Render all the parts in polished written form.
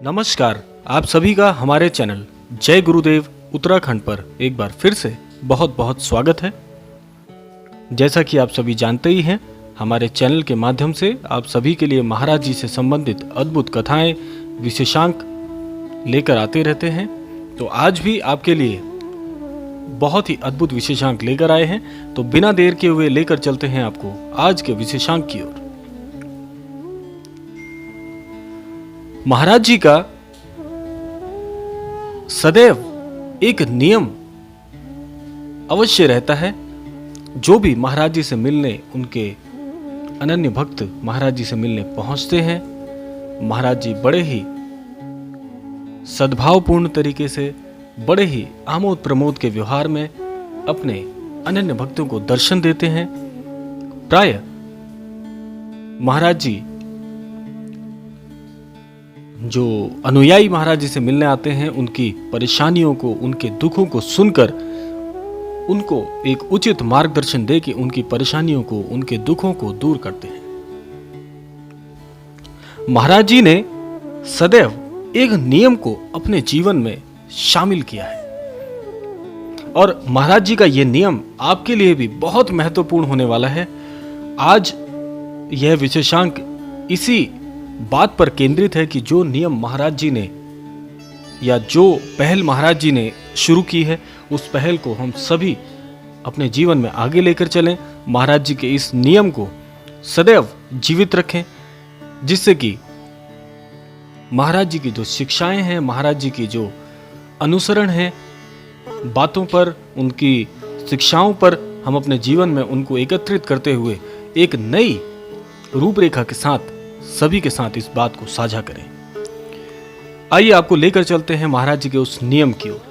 नमस्कार, आप सभी का हमारे चैनल जय गुरुदेव उत्तराखंड पर एक बार फिर से बहुत बहुत स्वागत है। जैसा कि आप सभी जानते ही हैं, हमारे चैनल के माध्यम से आप सभी के लिए महाराज जी से संबंधित अद्भुत कथाएं, विशेषांक लेकर आते रहते हैं। तो आज भी आपके लिए बहुत ही अद्भुत विशेषांक लेकर आए हैं। तो बिना देर के हुए लेकर चलते हैं आपको आज के विशेषांक की ओर। महाराज जी का सदैव एक नियम अवश्य रहता है। जो भी महाराज जी से मिलने, उनके अनन्य भक्त महाराज जी से मिलने पहुंचते हैं, महाराज जी बड़े ही सद्भावपूर्ण तरीके से, बड़े ही आमोद प्रमोद के व्यवहार में अपने अनन्य भक्तों को दर्शन देते हैं। प्राय महाराज जी जो अनुयायी महाराज जी से मिलने आते हैं, उनकी परेशानियों को, उनके दुखों को सुनकर उनको एक उचित मार्गदर्शन दे के उनकी परेशानियों को, उनके दुखों को दूर करते हैं। महाराज जी ने सदैव एक नियम को अपने जीवन में शामिल किया है और महाराज जी का यह नियम आपके लिए भी बहुत महत्वपूर्ण होने वाला है। आज यह विशेषांक इसी बात पर केंद्रित है कि जो नियम महाराज जी ने या जो पहल महाराज जी ने शुरू की है, उस पहल को हम सभी अपने जीवन में आगे लेकर चलें। महाराज जी के इस नियम को सदैव जीवित रखें, जिससे कि महाराज जी की जो शिक्षाएं हैं, महाराज जी की जो अनुसरण है बातों पर, उनकी शिक्षाओं पर हम अपने जीवन में उनको एकत्रित करते हुए एक नई रूपरेखा के साथ सभी के साथ इस बात को साझा करें। आइए आपको लेकर चलते हैं महाराज जी के उस नियम की ओर।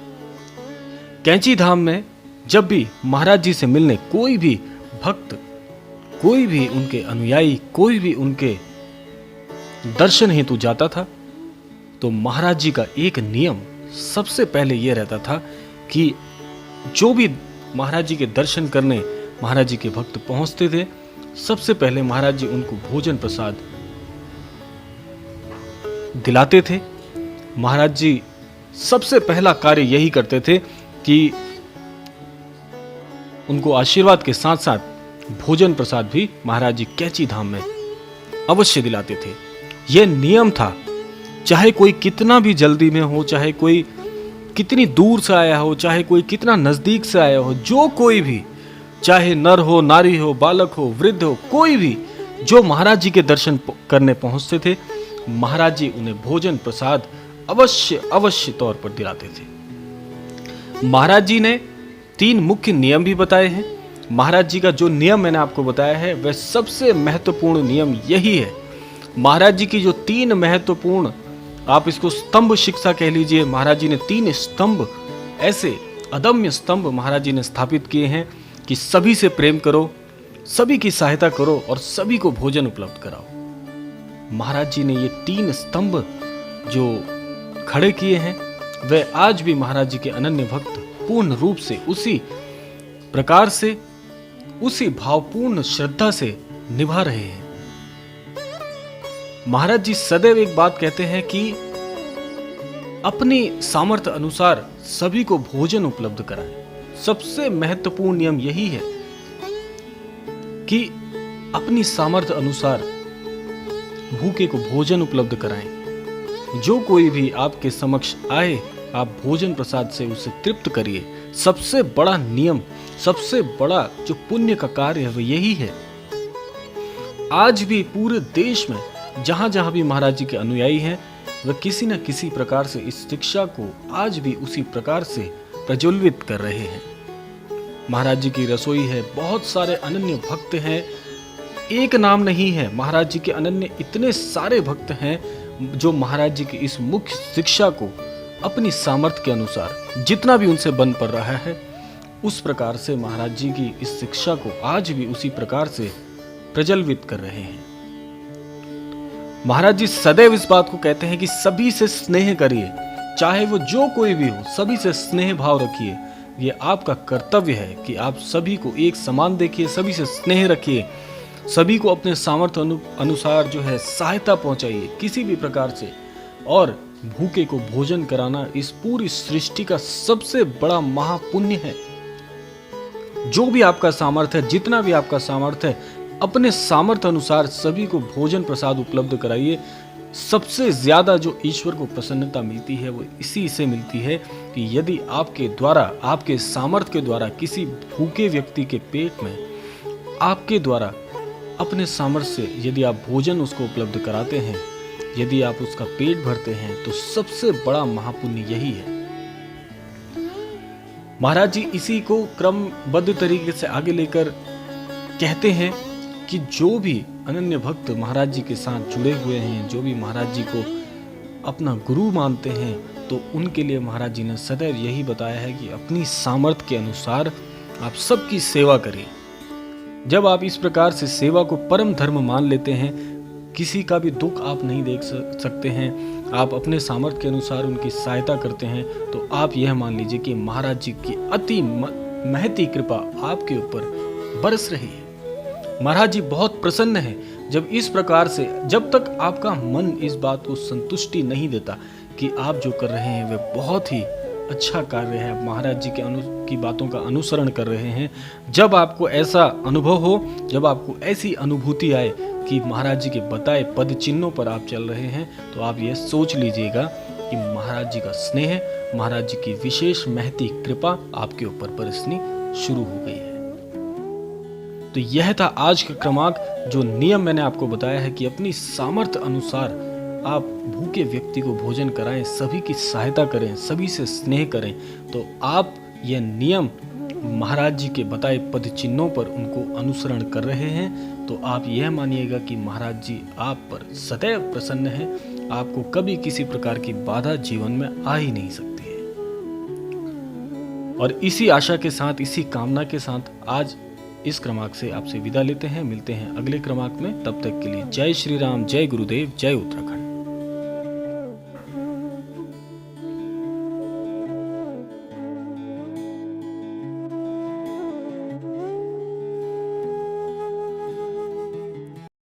कैंची धाम में जब भी महाराज जी से मिलने कोई भी भक्त, कोई भी उनके अनुयायी, कोई भी उनके दर्शन हेतु जाता था, तो महाराज जी का एक नियम सबसे पहले यह रहता था कि जो भी महाराज जी के दर्शन करने महाराज जी के भक्त पहुंचते थे, सबसे पहले महाराज जी उनको भोजन प्रसाद दिलाते थे। महाराज जी सबसे पहला कार्य यही करते थे कि उनको आशीर्वाद के साथ साथ भोजन प्रसाद भी महाराज जी कैंची धाम में अवश्य दिलाते थे। यह नियम था, चाहे कोई कितना भी जल्दी में हो, चाहे कोई कितनी दूर से आया हो, चाहे कोई कितना नजदीक से आया हो, जो कोई भी, चाहे नर हो, नारी हो, बालक हो, वृद्ध हो, कोई भी जो महाराज जी के दर्शन करने पहुंचते थे, महाराज जी उन्हें भोजन प्रसाद अवश्य तौर पर दिलाते थे। महाराज जी ने 3 मुख्य नियम भी बताए हैं। महाराज जी का जो नियम मैंने आपको बताया है, वह सबसे महत्वपूर्ण नियम यही है। महाराज जी की जो 3 महत्वपूर्ण, आप इसको स्तंभ शिक्षा कह लीजिए, महाराज जी ने 3 स्तंभ, ऐसे अदम्य स्तंभ महाराज जी ने स्थापित किए हैं कि सभी से प्रेम करो, सभी की सहायता करो और सभी को भोजन उपलब्ध कराओ। महाराज जी ने ये 3 स्तंभ जो खड़े किए हैं, वह आज भी महाराज जी के अनन्य भक्त पूर्ण रूप से उसी प्रकार से, उसी भावपूर्ण श्रद्धा से निभा रहे हैं। महाराज जी सदैव एक बात कहते हैं कि अपनी सामर्थ्य अनुसार सभी को भोजन उपलब्ध कराएं। सबसे महत्वपूर्ण नियम यही है कि अपनी सामर्थ्य अनुसार भूखे को भोजन उपलब्ध कराएं। जो कोई भी आपके समक्ष आए, आप भोजन प्रसाद से उसे तृप्त करिए। सबसे बड़ा नियम, सबसे बड़ा जो पुण्य का कार्य है, वह यही है। आज भी पूरे देश में जहां जहां भी महाराज जी के अनुयायी हैं, वह किसी न किसी प्रकार से इस शिक्षा को आज भी उसी प्रकार से प्रज्वलित कर रहे हैं। महाराज जी की रसोई है, बहुत सारे अनन्य भक्त हैं, एक नाम नहीं है। महाराज जी के अनन्य इतने सारे भक्त हैं जो महाराज जी की इस मुख्य शिक्षा को अपनी सामर्थ्य के अनुसार जितना भी उनसे बन पड़ रहा है, उस प्रकार से महाराज जी की इस शिक्षा को आज भी उसी प्रकार से प्रज्वलित कर रहे हैं। महाराज जी सदैव इस बात को कहते हैं कि सभी से स्नेह करिए, चाहे वो जो कोई भी हो, सभी से स्नेह भाव रखिए। ये आपका कर्तव्य है कि आप सभी को एक समान देखिए, सभी से स्नेह रखिए, सभी को अपने सामर्थ्य अनुसार जो है सहायता पहुंचाइए किसी भी प्रकार से, और भूखे को भोजन कराना इस पूरी सृष्टि का सबसे बड़ा महापुण्य है। जो भी आपका सामर्थ्य है, जितना भी आपका सामर्थ्य है, अपने सामर्थ्य अनुसार सभी को भोजन प्रसाद उपलब्ध कराइए। सबसे ज्यादा जो ईश्वर को प्रसन्नता मिलती है वो इसी से मिलती है कि यदि आपके द्वारा, आपके सामर्थ्य के द्वारा किसी भूखे व्यक्ति के पेट में आपके द्वारा अपने सामर्थ्य से यदि आप भोजन उसको उपलब्ध कराते हैं, यदि आप उसका पेट भरते हैं, तो सबसे बड़ा महापुण्य यही है। महाराज जी इसी को क्रमबद्ध तरीके से आगे लेकर कहते हैं कि जो भी अनन्य भक्त महाराज जी के साथ जुड़े हुए हैं, जो भी महाराज जी को अपना गुरु मानते हैं, तो उनके लिए महाराज जी ने सदैव यही बताया है कि अपनी सामर्थ्य के अनुसार आप सबकी सेवा करिए। जब आप इस प्रकार से सेवा को परम धर्म मान लेते हैं, किसी का भी दुख आप नहीं देख सकते हैं, आप अपने सामर्थ्य के अनुसार उनकी सहायता करते हैं, तो आप यह मान लीजिए कि महाराज जी की अति महती कृपा आपके ऊपर बरस रही है। महाराज जी बहुत प्रसन्न है जब इस प्रकार से, जब तक आपका मन इस बात को संतुष्टि नहीं देता कि आप जो कर रहे हैं वे बहुत ही अच्छा कार्य है, महाराज जी की बातों का अनुसरण कर रहे हैं, जब आपको ऐसा अनुभव हो, जब आपको ऐसी अनुभूति आए कि महाराज जी के बताए पद चिन्हों पर आप चल रहे हैं, तो आप यह सोच लीजिएगा कि महाराज जी का स्नेह, महाराज जी की विशेष महती कृपा आपके ऊपर बरसनी शुरू हो गई है। तो यह था आज का क्रमांक, जो नियम मैंने आपको बताया है कि अपनी सामर्थ्य अनुसार आप भूखे व्यक्ति को भोजन कराएं, सभी की सहायता करें, सभी से स्नेह करें, तो आप यह नियम महाराज जी के बताए पद चिन्हों पर उनको अनुसरण कर रहे हैं, तो आप यह मानिएगा कि महाराज जी आप पर सदैव प्रसन्न हैं, आपको कभी किसी प्रकार की बाधा जीवन में आ ही नहीं सकती है। और इसी आशा के साथ, इसी कामना के साथ आज इस क्रमांक से आपसे विदा लेते हैं। मिलते हैं अगले क्रमांक में, तब तक के लिए जय श्री राम, जय गुरुदेव, जय उत्तराखंड।